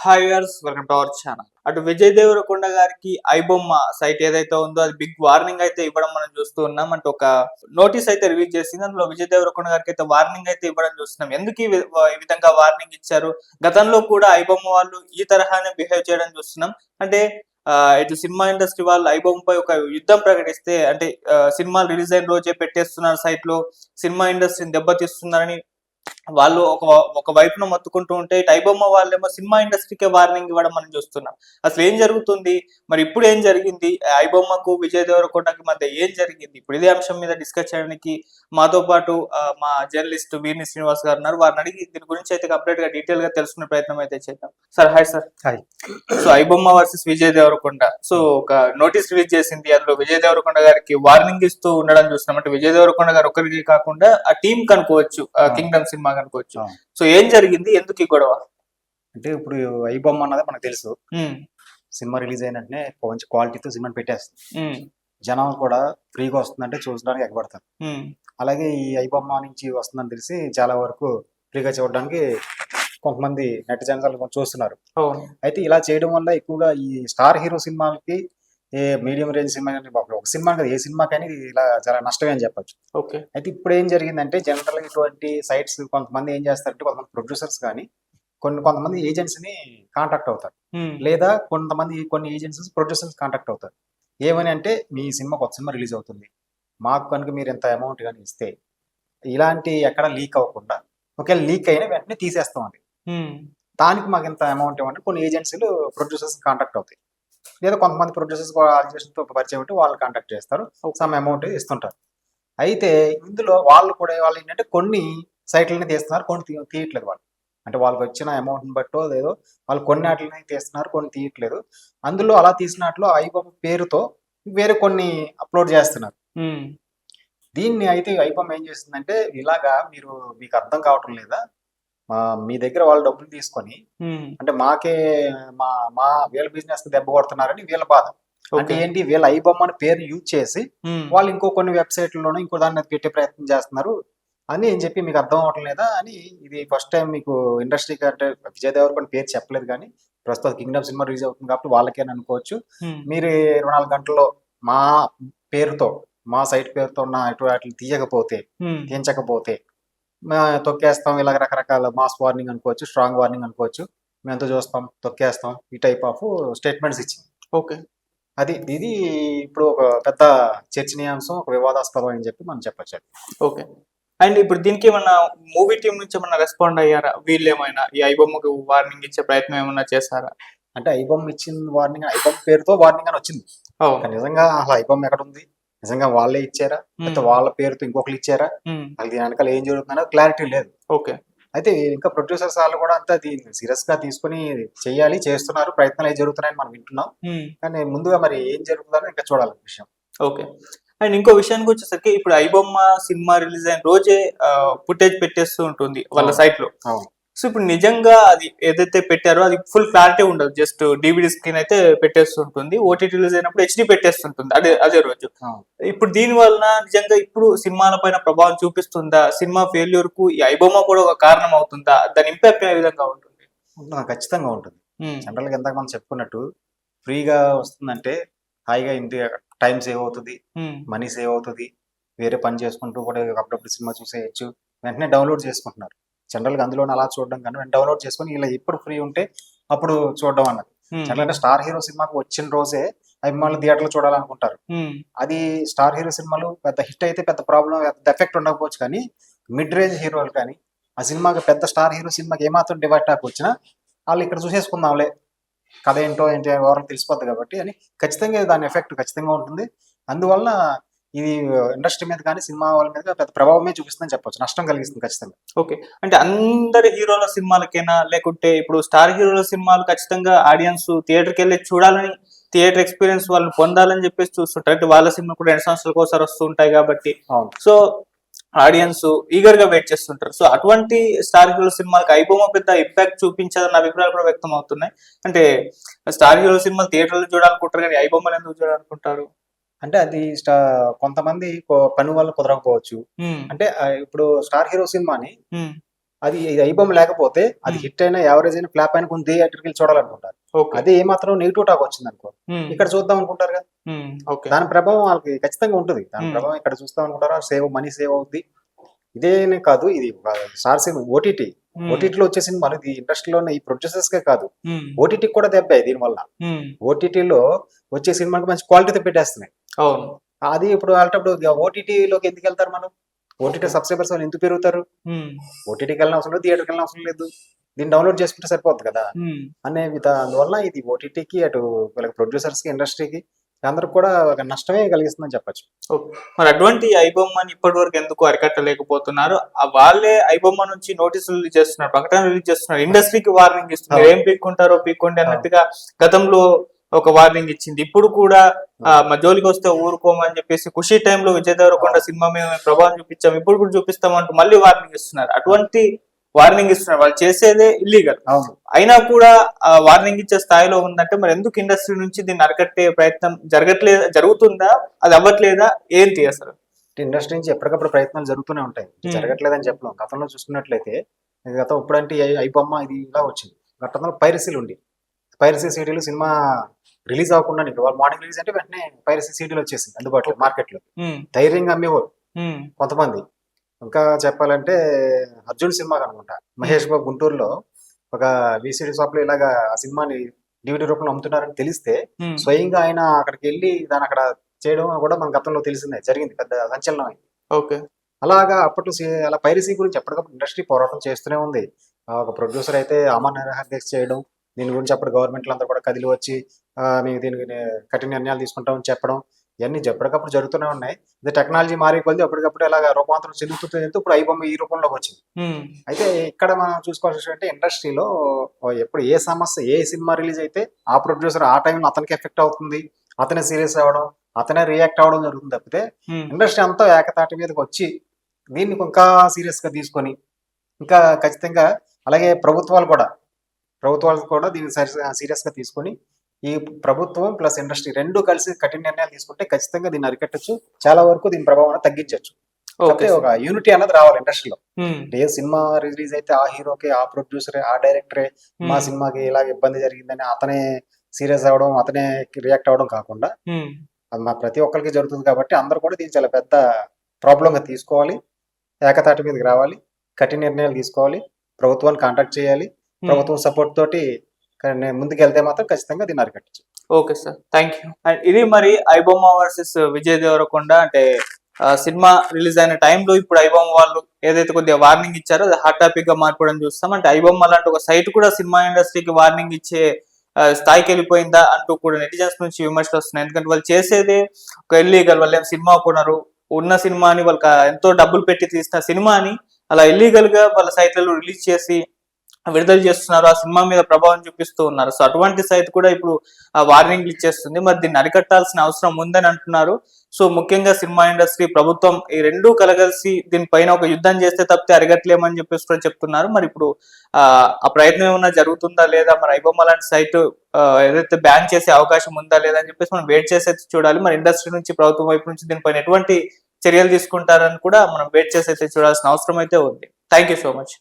Hi viewers, welcome to our channel. అటు విజయ్ దేవరకొండ గారికి iBomma site ఏదైతే ఉందో అది బిగ్ వార్నింగ్ అయితే ఇవ్వడం మనం చూస్తూ ఉన్నాం. అంటే ఒక నోటీస్ అయితే రిలీజ్ చేసింది. అందులో విజయ్ దేవరకొండ గారికి అయితే వార్నింగ్ అయితే ఇవ్వడం చూస్తున్నాం. ఎందుకు ఈ విధంగా వార్నింగ్ ఇచ్చారు? గతంలో కూడా ఐబొమ్మ వాళ్ళు ఈ తరహానే బిహేవ్ చేయడం చూస్తున్నాం. అంటే ఇటు సినిమా ఇండస్ట్రీ వాళ్ళు ఐబొమ్మపై ఒక యుద్ధం ప్రకటిస్తే, అంటే సినిమాలు రిలీజ్ అయిన రోజే పెట్టేస్తున్నారు సైట్ లో, సినిమా ఇండస్ట్రీని దెబ్బతీస్తున్నారని వాళ్ళు ఒక వైపున మొత్తుకుంటూ ఉంటే, ఇటు ఐబొమ్మ వాళ్ళేమో సినిమా ఇండస్ట్రీకే వార్నింగ్ ఇవ్వడం మనం చూస్తున్నాం. అసలు ఏం జరుగుతుంది? మరి ఇప్పుడు ఏం జరిగింది? ఐబొమ్మకు విజయ్ దేవరకొండకి మధ్య ఏం జరిగింది? ఇప్పుడు ఇదే అంశం మీద డిస్కస్ చేయడానికి మాతో పాటు మా జర్నలిస్ట్ వీర్ని శ్రీనివాస్ గారు ఉన్నారు. వారిని అడిగి దీని గురించి అయితే కంప్లీట్ గా డీటెయిల్ గా తెలుసుకునే ప్రయత్నం అయితే చేద్దాం. Sir hi sir. Hi. So iBomma versus Vijay Deverakonda, so ఒక నోటీస్ రిలీజ్ చేసింది. అందులో విజయ్ దేవరకొండ గారికి వార్నింగ్ ఇస్తూ ఉండడం చూస్తున్నాం. అంటే విజయ్ దేవరకొండ గారు ఒకరికి కాకుండా ఆ టీం కనుకోవచ్చు, కింగ్డమ్ సినిమా కనుకోవచ్చు. సో ఏం జరిగింది? ఎందుకు ఈ గొడవ? అంటే ఇప్పుడు ఐబొమ్మ అన్నది మనకు తెలుసు. సినిమా రిలీజ్ అయినట్టే మంచి క్వాలిటీతో సినిమాని పెట్టేస్తుంది. జనం కూడా ఫ్రీగా వస్తుందంటే చూడడానికి ఎగబడతారు. అలాగే ఈ ఐబొమ్మ నుంచి వస్తుందని తెలిసి చాలా వరకు ఫ్రీగా చూడడానికి కొంతమంది నెటిజన్స్ చూస్తున్నారు. అయితే ఇలా చేయడం వల్ల ఎక్కువగా ఈ స్టార్ హీరో సినిమాలకి, ఏ మీడియం రేంజ్ సినిమా ఒక సినిమా కదా, ఏ సినిమాకైనా ఇలా చాలా నష్టమే అని చెప్పచ్చు. అయితే ఇప్పుడు ఏం జరిగిందంటే, జనరల్ ఇటువంటి సైట్స్ కొంతమంది ఏం చేస్తారంటే, కొంతమంది ప్రొడ్యూసర్స్ కానీ కొంతమంది ఏజెంట్స్ ని కాంటాక్ట్ అవుతారు, లేదా కొన్ని ఏజెన్సీస్ ప్రొడ్యూసర్స్ కాంటాక్ట్ అవుతారు. ఏమని అంటే, మీ సినిమా కొత్త సినిమా రిలీజ్ అవుతుంది, మాకు కనుక మీరు ఎంత అమౌంట్ కానీ ఇస్తే ఇలాంటి ఎక్కడ లీక్ అవ్వకుండా, ఒకవేళ లీక్ అయినా వెంటనే తీసేస్తాం అది, దానికి మాకు ఎంత అమౌంట్ ఇవ్వండి. కొన్ని ఏజెన్సీలు ప్రొడ్యూసర్స్ కాంటాక్ట్ అవుతాయి, లేదా కొంతమంది ప్రొడ్యూసర్స్ ఆర్గనైజేషన్తో పరిచయం ఉంటే వాళ్ళు కాంటాక్ట్ చేస్తారు, సమ్ అమౌంట్ ఇస్తుంటారు. అయితే ఇందులో వాళ్ళు ఏంటంటే కొన్ని సైట్లని తీస్తున్నారు, కొన్ని తీయట్లేదు. వాళ్ళు అంటే వాళ్ళకి వచ్చిన అమౌంట్ని బట్టో లేదో వాళ్ళు కొన్ని వాటిని తీస్తున్నారు, కొన్ని తీయట్లేదు. అందులో అలా తీసినట్లు ఐబొమ్మ పేరుతో వేరే కొన్ని అప్లోడ్ చేస్తున్నారు. దీన్ని అయితే ఐబొమ్మ ఏం చేస్తుందంటే, ఇలాగా మీకు అర్థం కావటం లేదా, మీ దగ్గర వాళ్ళు డబ్బులు తీసుకొని అంటే మాకే మా వీళ్ళ బిజినెస్ దెబ్బ కొడుతున్నారని వీళ్ళ బాధ. అంటే ఏంటి, వీళ్ళ ఐబొమ్మ పేరు యూజ్ చేసి వాళ్ళు ఇంకో కొన్ని వెబ్సైట్లలోనూ ఇంకో దాన్ని పెట్టే ప్రయత్నం చేస్తున్నారు అని చెప్పి మీకు అర్థం అవటం లేదా అని. ఇది ఫస్ట్ టైం మీకు ఇండస్ట్రీకి, అంటే విజయ్ దేవరకొండ పేరు చెప్పలేదు కానీ ప్రస్తుతం కింగ్డమ్ సినిమా రిలీజ్ అవుతుంది కాబట్టి వాళ్ళకేని అనుకోవచ్చు. మీరు 24 గంటల్లో మా పేరుతో, మా సైట్ పేరుతో ఉన్న వాటిని తీయించకపోతే తొక్కేస్తాం, ఇలా రకరకాల మాస్ వార్నింగ్ అనుకోవచ్చు, స్ట్రాంగ్ వార్నింగ్ అనుకోవచ్చు, మేము ఎంత చూస్తాం, తొక్కేస్తాం, ఈ టైప్ ఆఫ్ స్టేట్మెంట్స్ ఇచ్చింది. ఇది ఇప్పుడు ఒక పెద్ద చర్చనీయాంశం, ఒక వివాదాస్పదం అని చెప్పి మనం చెప్పచ్చు. ఓకే. అండ్ ఇప్పుడు దీనికి ఏమన్నా మూవీ టీం నుంచి ఏమన్నా రెస్పాండ్ అయ్యారా? వీళ్ళు ఏమైనా ఈ ఐబొమ్మకు వార్నింగ్ ఇచ్చే ప్రయత్నం ఏమన్నా చేశారా? అంటే ఐబొమ్మ ఇచ్చిన వార్నింగ్, ఐబొమ్మ పేరుతో వార్నింగ్ అని వచ్చింది. నిజంగా అసలు ఐబొమ్మ ఎక్కడ ఉంది? నిజంగా వాళ్ళే ఇచ్చారా, లేకపోతే వాళ్ళ పేరుతో ఇంకొకరు ఇచ్చారా? అది వెనకాల ఏం జరుగుతుందో క్లారిటీ లేదు. అయితే ఇంకా ప్రొడ్యూసర్స్ వాళ్ళు కూడా అంతా దీన్ని సీరియస్ గా తీసుకుని చేస్తున్నారు, ప్రయత్నాలు జరుగుతున్నాయని మనం వింటున్నాం. కానీ ముందుగా మరి ఏం జరుగుతుందని ఇంకా చూడాలి విషయం. ఓకే. అండ్ ఇంకో విషయానికి వచ్చేసరికి, ఇప్పుడు ఐబొమ్మ సినిమా రిలీజ్ అయిన రోజే ఫుటేజ్ పెట్టేస్తూ ఉంటుంది వాళ్ళ సైట్ లో. సో ఇప్పుడు నిజంగా అది ఏదైతే పెట్టారో అది ఫుల్ క్లారిటీ ఉండదు, జస్ట్ డివిడి స్క్రీన్ అయితే పెట్టేస్తుంటుంది, ఓటీటీ రిలీజ్ అయినప్పుడు హెచ్డి పెట్టేస్తుంటుంది అదే రోజు. ఇప్పుడు దీని వలన నిజంగా ఇప్పుడు సినిమాల పైన ప్రభావం చూపిస్తుందా? సినిమా ఫెయిల్యూర్ కు ఈ ఐబొమ్మ కూడా ఒక కారణం అవుతుందా? దాని ఇంపాక్ట్ ఏ విధంగా ఉంటుంది? ఖచ్చితంగా ఉంటుంది. జనరల్ గా ఎంతకు మనం చెప్పుకున్నట్టు, ఫ్రీగా వస్తుందంటే హాయిగా ఇంటి టైం సేవ్ అవుతుంది, మనీ సేవ్ అవుతుంది, వేరే పని చేసుకుంటూ కూడా అప్పుడప్పుడు సినిమా చూసేయచ్చు, వెంటనే డౌన్లోడ్ చేసుకుంటున్నారు. జనరల్గా అందులో అలా చూడడం కానీ డౌన్లోడ్ చేసుకుని ఇలా ఎప్పుడు ఫ్రీ ఉంటే అప్పుడు చూడడం అన్నది. జనరల్ అంటే స్టార్ హీరో సినిమాకు వచ్చిన రోజే అభిమానులు థియేటర్లో చూడాలనుకుంటారు. అది స్టార్ హీరో సినిమాలు పెద్ద హిట్ అయితే పెద్ద ప్రాబ్లం, పెద్ద ఎఫెక్ట్ ఉండకపోవచ్చు, కానీ మిడ్ రేంజ్ హీరోలు కానీ ఆ సినిమాకి, పెద్ద స్టార్ హీరో సినిమాకి ఏమాత్రం డివైడ్ టాక్ వచ్చినా వాళ్ళు ఇక్కడ చూసేసుకుందాంలే, కథ ఏంటో ఎవరికి తెలిసిపోద్ది కాబట్టి అని ఖచ్చితంగా దాని ఎఫెక్ట్ ఖచ్చితంగా ఉంటుంది. అందువల్ల ఇది ఇండస్ట్రీ మీద కానీ సినిమా వాళ్ళ మీద పెద్ద ప్రభావమే చూపిస్తుందని చెప్పొచ్చు, నష్టం కలిగిస్తుంది ఖచ్చితంగా. ఓకే. అంటే అందరి హీరోల సినిమాలకైనా, లేకుంటే ఇప్పుడు స్టార్ హీరోల సినిమాలు ఖచ్చితంగా ఆడియన్స్ థియేటర్కి వెళ్ళి చూడాలని, థియేటర్ ఎక్స్పీరియన్స్ వాళ్ళు పొందాలని చెప్పేసి చూస్తుంటారు. అంటే వాళ్ళ సినిమా కూడా 2 సంవత్సరాలకు ఒకసారి వస్తూ ఉంటాయి కాబట్టి, సో ఆడియన్స్ ఈగర్ గా వెయిట్ చేస్తుంటారు. సో అటువంటి స్టార్ హీరో సినిమాలకు ఐబొమ్మ పెద్ద ఇంపాక్ట్ చూపించదన్న అభిప్రాయాలు కూడా వ్యక్తం అవుతున్నాయి. అంటే స్టార్ హీరో సినిమాలు థియేటర్లో చూడాలనుకుంటారు కానీ ఐబొమ్మలు ఎందుకు చూడాలనుకుంటారు? అంటే అది కొంతమంది పని వల్ల కుదరకపోవచ్చు. అంటే ఇప్పుడు స్టార్ హీరో సినిమాని అది ఐబొమ్మ లేకపోతే అది Hmm. హిట్ అయినా యావరేజ్ అయినా ఫ్లాప్ అయినా కొన్ని థియేటర్కి వెళ్ళి చూడాలనుకుంటారు. ఓకే. అదే ఏమాత్రం నెగిటివ్ టాక్ వచ్చింది అనుకో ఇక్కడ చూద్దాం అనుకుంటారు కదా, ఓకే. దాని ప్రభావం వాళ్ళకి ఖచ్చితంగా ఉంటుంది. దాని Hmm. ప్రభావం ఇక్కడ చూస్తాం అనుకుంటారు, మనీ సేవ్ అవుద్ది. ఇదేనే కాదు, ఇది స్టార్ సినిమా ఓటీటీలో వచ్చే సినిమాలు ఇది ఇండస్ట్రీలోనే ఈ ప్రొడ్యూసర్స్ కే కాదు, ఓటీటీకి కూడా దెబ్బే దీనివల్ల. ఓటీటీలో వచ్చే సినిమాకి మంచి క్వాలిటీతో పెట్టేస్తున్నాయి. అవును. అది ఇప్పుడు అలాంటప్పుడు ఓటీటీలోకి ఎందుకు వెళ్తారు మనం? ఓటీటీ సబ్స్క్రైబర్స్ వాళ్ళు ఎందుకు పెరుగుతారు? ఓటీటీకి వెళ్ళిన అవసరం లేదు, థియేటర్కి వెళ్ళిన అవసరం లేదు, దీన్ని డౌన్లోడ్ చేసుకుంటే సరిపోద్ది కదా అనే అందువల్ల ఇది ఓటీటీకి అటు వీళ్ళకి ప్రొడ్యూసర్స్ కి ఇండస్ట్రీకి అందరికి కూడా ఒక నష్టమే కలిగిస్తుందని చెప్పొచ్చు. మరి అటువంటి ఐబొమ్మని ఇప్పటి వరకు ఎందుకు అరికట్టలేకపోతున్నారు? వాళ్ళే ఐబొమ్మ నుంచి నోటీసులు రిలీజ్ చేస్తున్నారు, ప్రకటన రిలీజ్ చేస్తున్నారు, ఇండస్ట్రీకి వార్నింగ్ ఇస్తున్నారు, ఏం పీక్కుంటారో పీక్కోండి అన్నట్టుగా గతంలో ఒక వార్నింగ్ ఇచ్చింది. ఇప్పుడు కూడా మా జోలికి వస్తే ఊరుకోమని చెప్పేసి ఖుషి టైంలో విజయ్ దేవరకొండ సినిమా మీద ప్రభావం చూపించాం, ఇప్పుడు కూడా చూపిస్తామంటూ మళ్ళీ వార్నింగ్ ఇస్తున్నారు. అటువంటి వార్నింగ్ ఇస్తున్నారు, వాళ్ళు చేసేదే ఇల్లీగల్ అయినా కూడా వార్నింగ్ ఇచ్చే స్థాయిలో ఉందంటే మరి ఎందుకు ఇండస్ట్రీ నుంచి దీన్ని అరికట్టే ప్రయత్నం జరుగుతుందా, అది అవ్వట్లేదా, ఏంటి అసలు? ఇండస్ట్రీ నుంచి ఎప్పటికప్పుడు ప్రయత్నాలు జరుగుతూనే ఉంటాయి, జరగట్లేదని చెప్పలేం. గతంలో చూసుకున్నట్లయితే ఇప్పుడంటే ఐబొమ్మ ఇది ఇలా వచ్చింది, గతంలో పైరసీ సీడీలు సినిమా రిలీజ్ అవ్వకుండా వాళ్ళు మార్నింగ్ రిలీజ్ అంటే వెంటనే పైరసీ సీడీలు వచ్చేసింది అందుబాటులో మార్కెట్లో, ధైర్యంగా అమ్మేవారు కొంతమంది. ఇంకా చెప్పాలంటే అర్జున్ సినిమా అనుకుంటా, మహేష్ బాబు గుంటూరులో ఒక విసిడి షాప్ లో ఇలాగా ఆ సినిమాని డివిడి రూపంలో అమ్ముతున్నారని తెలిస్తే స్వయంగా ఆయన అక్కడికి వెళ్ళి దాన్ని అక్కడ చేయడం కూడా మన గతంలో తెలిసిందే, జరిగింది, పెద్ద సంచలనం అయింది. ఓకే. అలాగా అప్పట్లో అలా పైరసీ గురించి ఎప్పటికప్పుడు ఇండస్ట్రీ పోరాటం చేస్తూనే ఉంది. ఒక ప్రొడ్యూసర్ అయితే అమర దీక్ష చేయడం, దీని గురించి అప్పుడు గవర్నమెంట్లు అందరూ కూడా కదిలి వచ్చి మేము దీనికి కఠిన నిర్ణయాలు తీసుకుంటామని చెప్పడం, ఇవన్నీ ఎప్పటికప్పుడు జరుగుతూనే ఉన్నాయి. ఇది టెక్నాలజీ మారే కొద్ది అప్పటికప్పుడు ఇలాగ రూపాంతరం చెందుతుంది, ఇప్పుడు ఐబొమ్మ ఈ రూపంలోకి వచ్చింది. అయితే ఇక్కడ మనం చూసుకోవాల్సి అంటే ఇండస్ట్రీలో ఎప్పుడు ఏ సమస్య ఏ సినిమా రిలీజ్ అయితే ఆ ప్రొడ్యూసర్ ఆ టైంలో అతనికి ఎఫెక్ట్ అవుతుంది, అతనే సీరియస్ అవ్వడం, అతనే రియాక్ట్ అవ్వడం జరుగుతుంది తప్పితే ఇండస్ట్రీ అంతా ఏకతాటి మీదకి వచ్చి దీన్ని ఇంకా సీరియస్ గా తీసుకొని ఇంకా ఖచ్చితంగా అలాగే ప్రభుత్వాలు కూడా దీన్ని సీరియస్ గా తీసుకొని ఈ ప్రభుత్వం ప్లస్ ఇండస్ట్రీ రెండు కలిసి కఠిన నిర్ణయాలు తీసుకుంటే ఖచ్చితంగా దీన్ని అరికట్టచ్చు, చాలా వరకు దీని ప్రభావం తగ్గించవచ్చు. ఒక యూనిటీ అన్నది రావాలి ఇండస్ట్రీలో. ఏ సినిమా రిలీజ్ అయితే ఆ హీరోకి ఆ ప్రొడ్యూసరే ఆ డైరెక్టరే మా సినిమాకి ఇలాగ ఇబ్బంది జరిగిందని అతనే సీరియస్ అవ్వడం, అతనే రియాక్ట్ అవ్వడం కాకుండా అది మా ప్రతి ఒక్కరికి జరుగుతుంది కాబట్టి అందరూ కూడా దీన్ని చాలా పెద్ద ప్రాబ్లం గా తీసుకోవాలి, ఏకతాటి మీదకి రావాలి, కఠిన నిర్ణయాలు తీసుకోవాలి, ప్రభుత్వాన్ని కాంటాక్ట్ చేయాలి, ప్రభుత్వం సపోర్ట్ తోటి ముందుకు వెళ్తే మాత్రం ఖచ్చితంగా దీన్ని అరికట్టచ్చు. Okay sir, thank you. And ఇది మరి ఐబొమ్మ వర్సెస్ విజయ్ దేవరకొండ అంటే సినిమా రిలీజ్ అయిన టైంలో ఇప్పుడు ఐబొమ్మ వాళ్ళు ఏదైతే కొద్దిగా వార్నింగ్ ఇచ్చారో అది హాట్ టాపిక్ గా మారిపోవడం చూస్తాం. అంటే ఐబొమ్మ లాంటి ఒక సైట్ కూడా సినిమా ఇండస్ట్రీకి వార్నింగ్ ఇచ్చే స్థాయికి వెళ్ళిపోయిందా అంటూ కూడా నెటిజన్స్ నుంచి విమర్శలు వస్తున్నాయి. ఎందుకంటే వాళ్ళు చేసేదే ఒక ఇల్లీగల్, వాళ్ళు ఏం సినిమా కొనరు, ఉన్న సినిమాని వాళ్ళకి ఎంతో డబ్బులు పెట్టి తీసిన సినిమాని అలా ఇల్లీగల్ గా వాళ్ళ సైట్లలో రిలీజ్ చేసి విడుదల చేస్తున్నారు, ఆ సినిమా మీద ప్రభావం చూపిస్తూ ఉన్నారు. సో అటువంటి సైట్ కూడా ఇప్పుడు వార్నింగ్లు ఇచ్చేస్తుంది. మరి దీన్ని అరికట్టాల్సిన అవసరం ఉందని అంటున్నారు. సో ముఖ్యంగా సినిమా ఇండస్ట్రీ, ప్రభుత్వం ఈ రెండూ కలగలిసి దీనిపైన ఒక యుద్ధం చేస్తే తప్పితే అరిగట్లేమని చెప్పేసి కూడా చెప్తున్నారు. మరి ఇప్పుడు ఆ ప్రయత్నం ఏమన్నా జరుగుతుందా లేదా, మరి ఐబొమ్మ లాంటి సైట్ ఏదైతే బ్యాన్ చేసే అవకాశం ఉందా లేదా అని చెప్పేసి మనం వెయిట్ చేసి చూడాలి. మరి ఇండస్ట్రీ నుంచి, ప్రభుత్వం వైపు నుంచి దీనిపైన ఎటువంటి చర్యలు తీసుకుంటారని కూడా మనం వెయిట్ చేసి చూడాల్సిన అవసరం అయితే ఉంది. Thank you so much.